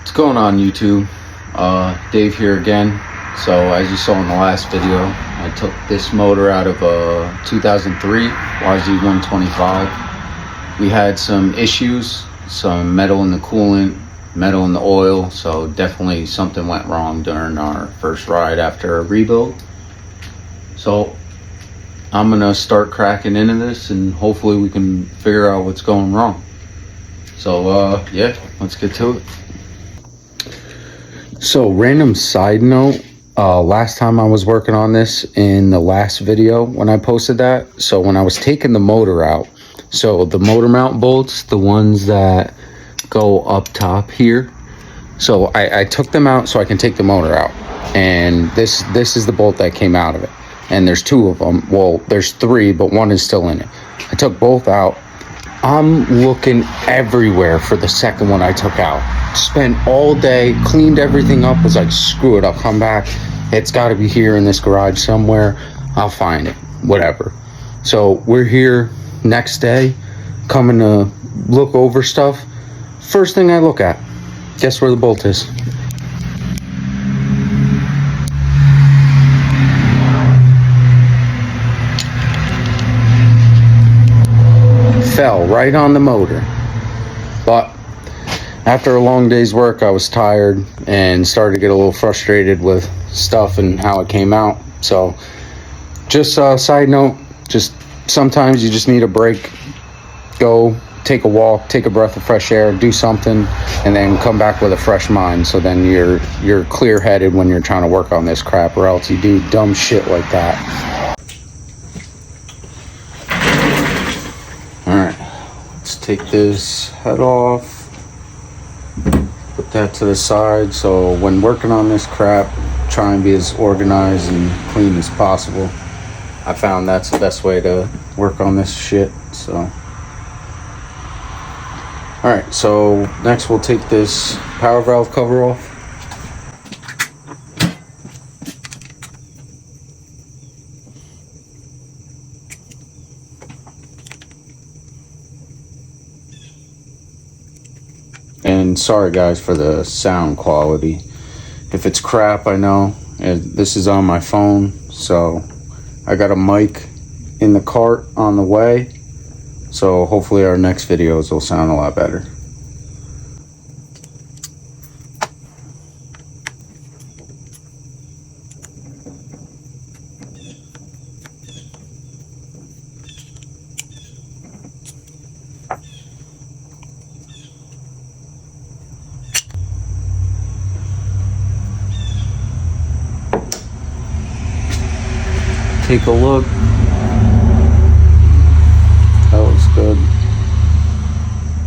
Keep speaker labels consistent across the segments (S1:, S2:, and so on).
S1: What's going on, YouTube? Dave here again. So as you saw in the last video, I took this motor out of a 2003 YZ125. We had some issues, some metal in the coolant, metal in the oil, so definitely something went wrong during our first ride after a rebuild. So I'm gonna start cracking into this and hopefully we can figure out what's going wrong. So yeah, let's get to it. So random side note, last time I was working on this in the last video when I posted that, so when I was taking the motor out, so the motor mount bolts, the ones that go up top here, so I took them out so I can take the motor out, and this is the bolt that came out of it, and there's two of them. Well, there's three, but one is still in it. I took both out. I'm looking everywhere for the second one I took out. Spent all day, cleaned everything up, was like, screw it, I'll come back. It's gotta be here in this garage somewhere. I'll find it, whatever. So we're here next day, coming to look over stuff. First thing I look at, guess where the bolt is? Fell right on the motor. But after a long day's work, I was tired and started to get a little frustrated with stuff and how it came out. So just a side note, just sometimes you just need a break. Go take a walk, take a breath of fresh air, do something, and then come back with a fresh mind. So then you're clear-headed when you're trying to work on this crap, or else you do dumb shit like that. Take this head off, put that to the side. So when working on this crap, try and be as organized and clean as possible. I found that's the best way to work on this shit. So all right, so next we'll take this power valve cover off. And sorry guys for the sound quality. If it's crap, I know. And this is on my phone, so I got a mic in the cart on the way. So hopefully our next videos will sound a lot better. Take a look. That looks good.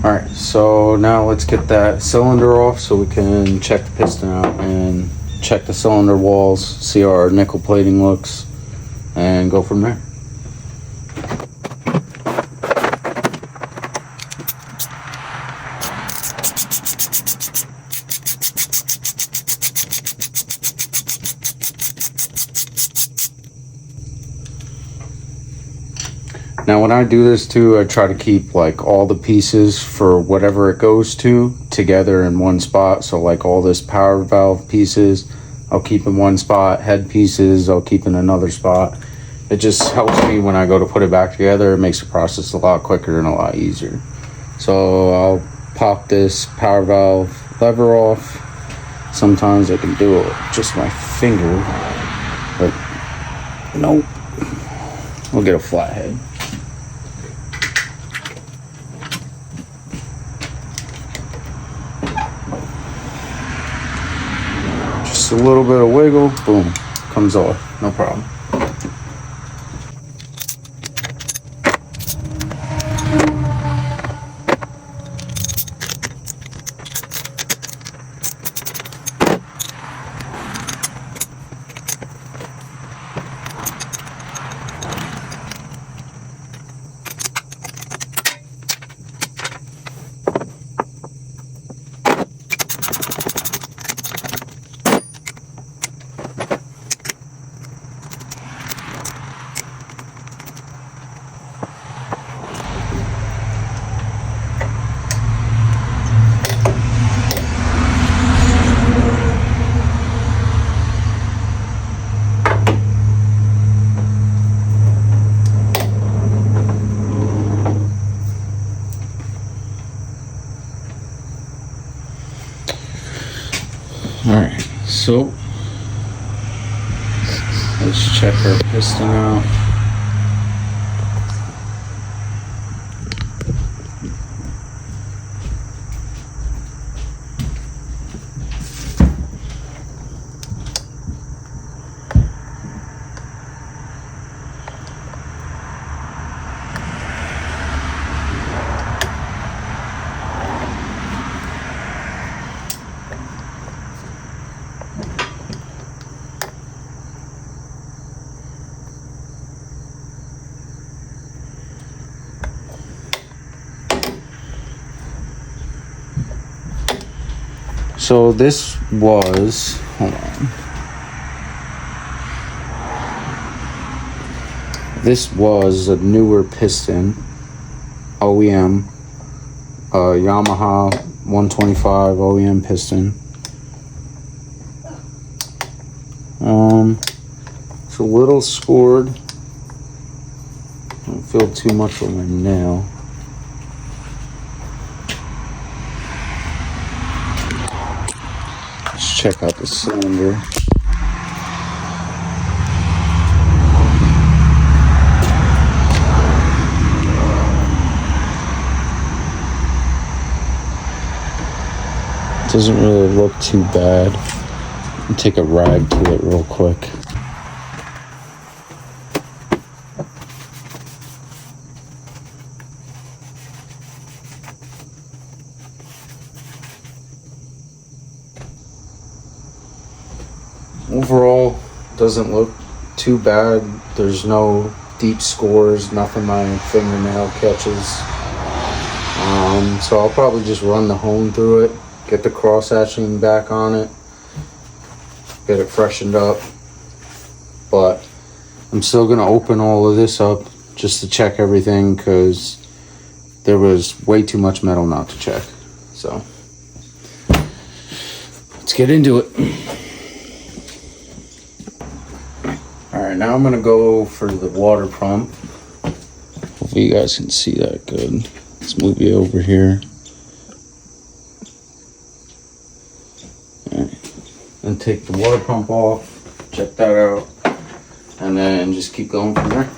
S1: All right, so now let's get that cylinder off so we can check the piston out and check the cylinder walls, see how our nickel plating looks, and go from there. Now when I do this too, I try to keep like all the pieces for whatever it goes to together in one spot. So like all this power valve pieces, I'll keep in one spot. Head pieces, I'll keep in another spot. It just helps me when I go to put it back together. It makes the process a lot quicker and a lot easier. So I'll pop this power valve lever off. Sometimes I can do it with just my finger, but nope. We'll get a flathead. Just a little bit of wiggle, boom, comes off, no problem. Alright, so let's check our piston out. So this was, hold on. This was a newer piston, OEM, Yamaha 125 OEM piston. It's a little scored. Don't feel too much on my nail. Check out the cylinder. Doesn't really look too bad. I'll take a ride to it real quick. Overall, doesn't look too bad. There's no deep scores, nothing my fingernail catches. So I'll probably just run the hone through it, get the cross hatching back on it, get it freshened up. But I'm still gonna open all of this up just to check everything, because there was way too much metal not to check. So let's get into it. Alright, now I'm gonna go for the water pump. Hopefully you guys can see that good. Let's move you over here. Alright, and take the water pump off, check that out, and then just keep going from there.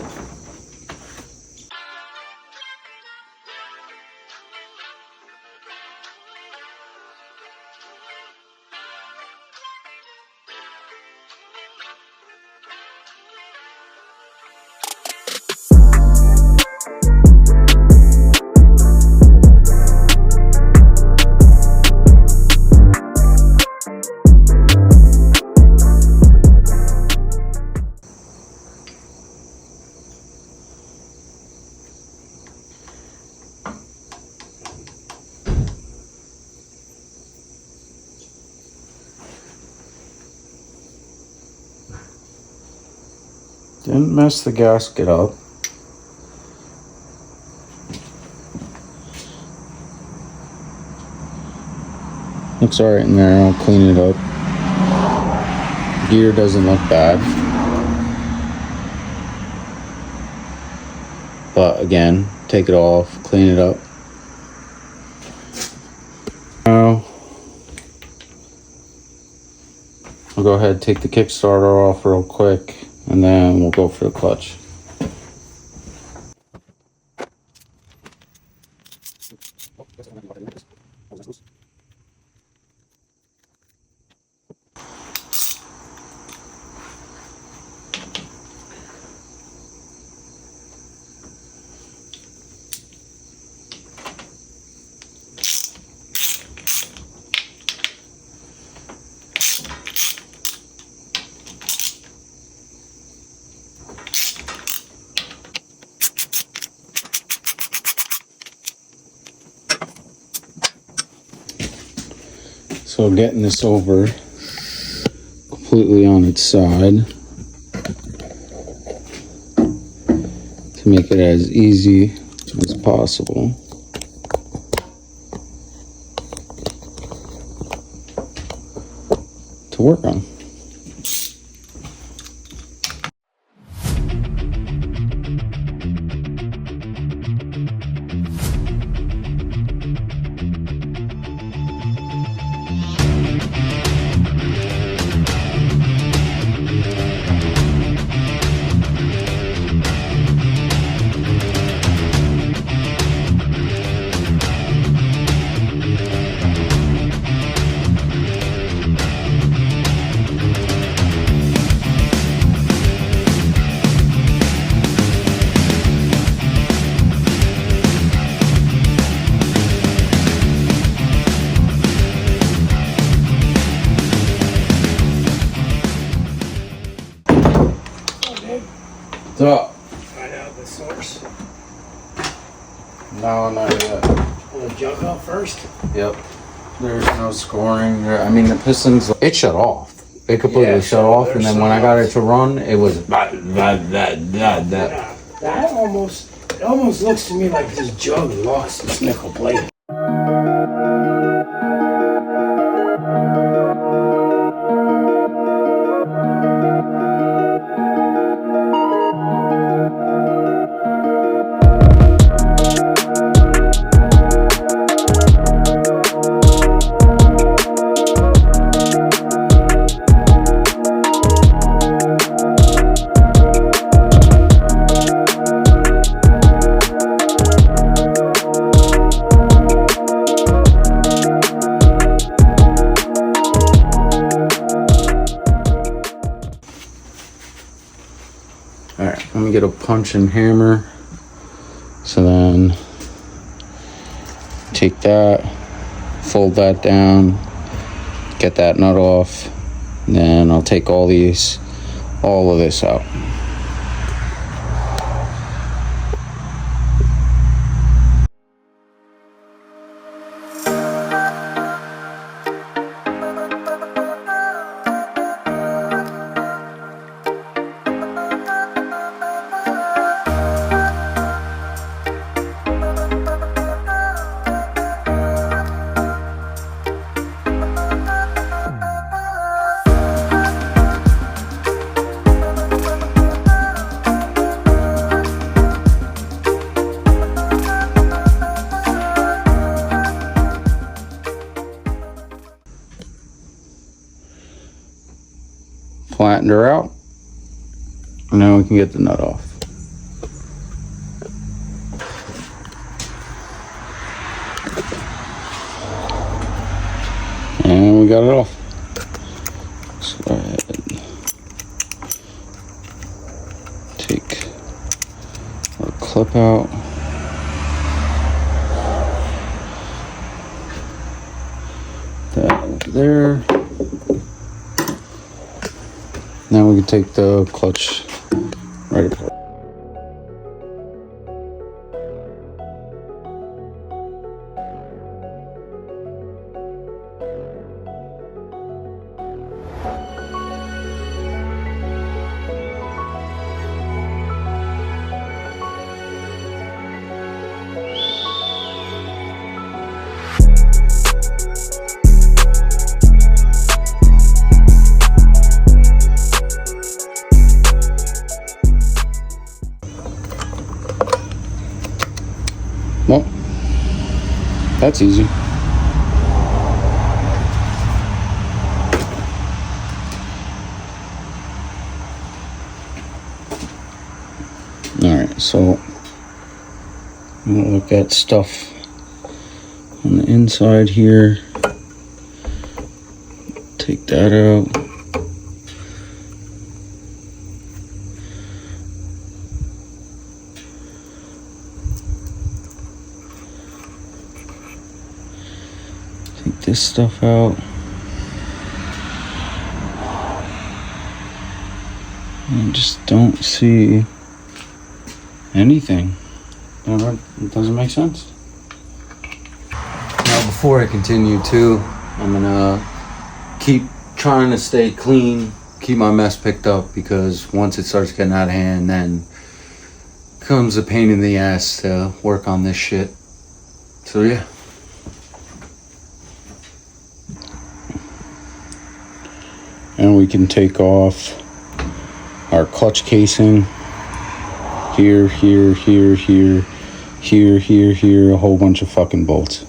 S1: Didn't mess the gasket up. Looks alright in there. I'll clean it up. Gear doesn't look bad. But again, take it off, clean it up. Now, I'll go ahead and take the Kickstarter off real quick, and then we'll go for the clutch. So getting this over completely on its side to make it as easy as possible. To work on. up?
S2: Find out the source.
S1: No, not yet.
S2: Pull the jug out first.
S1: Yep. There's no scoring. I mean, the pistons, it shut off. It completely shut off, and then when I got it to run, it was that.
S2: That almost looks to me like this jug lost its nickel plate.
S1: Alright, let me get a punch and hammer. So then take that, fold that down, get that nut off, and then I'll take all of this out. Flattened her out, and now we can get the nut off. And we got it off. Let's go ahead and take our clip out. That over there. Now we can take the clutch right apart. Well, that's easy. Alright, so I'm gonna look at stuff on the inside here. Take that out. Take this stuff out. I just don't see anything. It doesn't make sense. Now, before I continue too, I'm gonna keep trying to stay clean, keep my mess picked up, because once it starts getting out of hand, then comes a pain in the ass to work on this shit. So yeah. And we can take off our clutch casing here, here, here, here, here, here, here, a whole bunch of fucking bolts.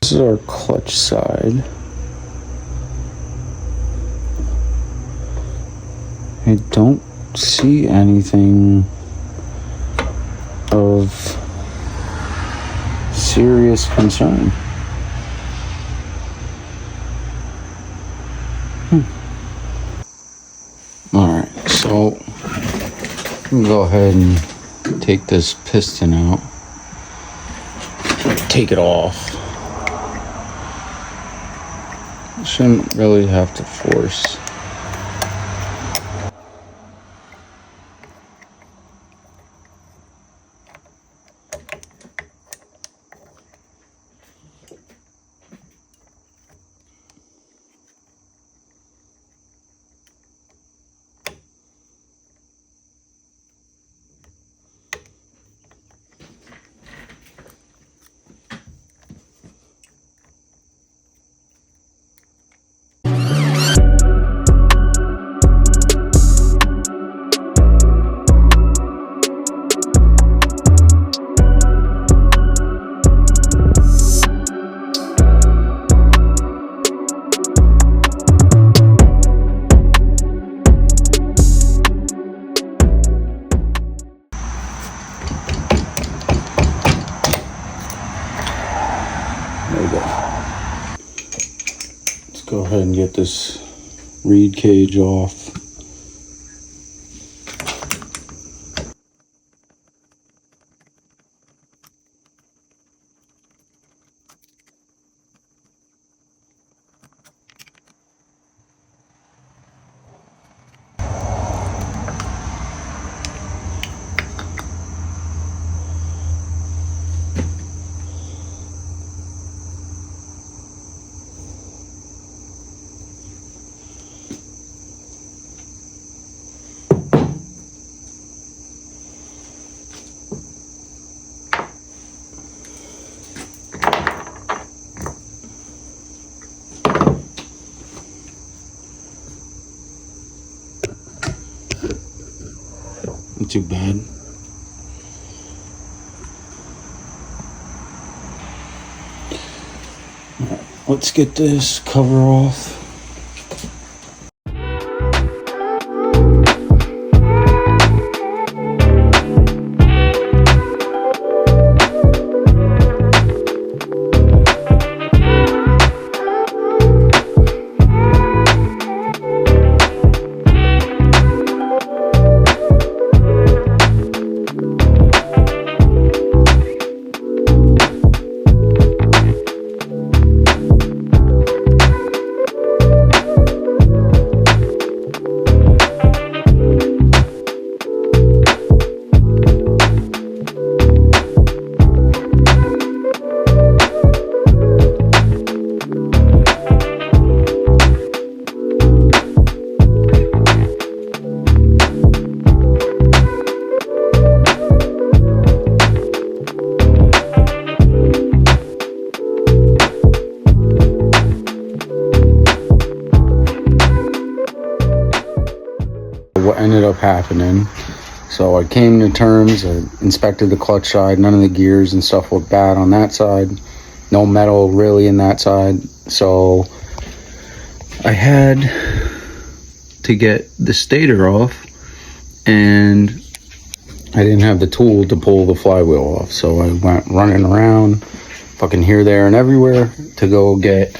S1: this is our clutch side. I don't see anything of serious concern. Alright, so I'm gonna go ahead and take this piston out. Take it off. Shouldn't really have to force. There we go. Let's go ahead and get this reed cage off. Not too bad. All right, let's get this cover off. What ended up happening, so I came to terms, I inspected the clutch side, none of the gears and stuff looked bad on that side, no metal really in that side, so I had to get the stator off, and I didn't have the tool to pull the flywheel off, so I went running around fucking here, there, and everywhere to go get,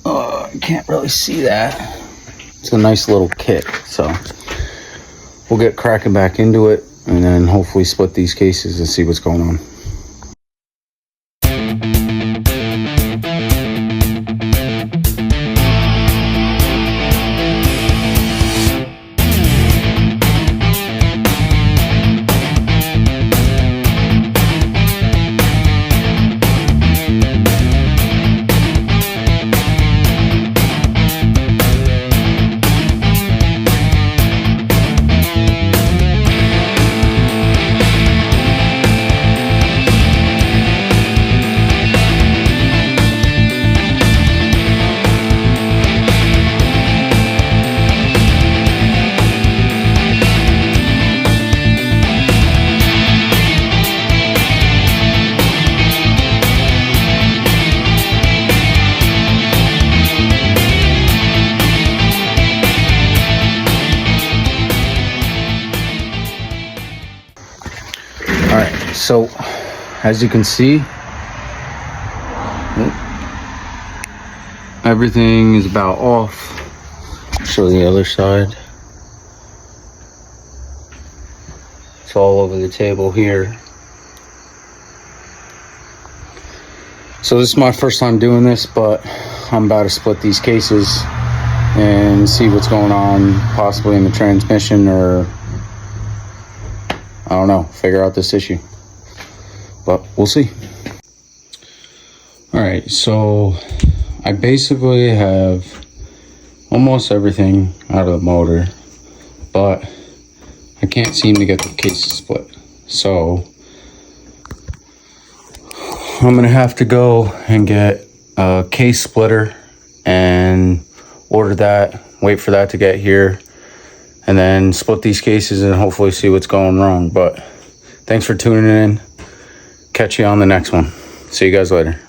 S1: I can't really see that. It's a nice little kit, so we'll get cracking back into it and then hopefully split these cases and see what's going on. So as you can see, everything is about off. Show the other side. It's all over the table here. So this is my first time doing this, but I'm about to split these cases and see what's going on, possibly in the transmission, or I don't know, figure out this issue. But we'll see. All right, so I basically have almost everything out of the motor, but I can't seem to get the cases split. So I'm gonna have to go and get a case splitter and order that, wait for that to get here, and then split these cases and hopefully see what's going wrong. But thanks for tuning in. Catch you on the next one. See you guys later.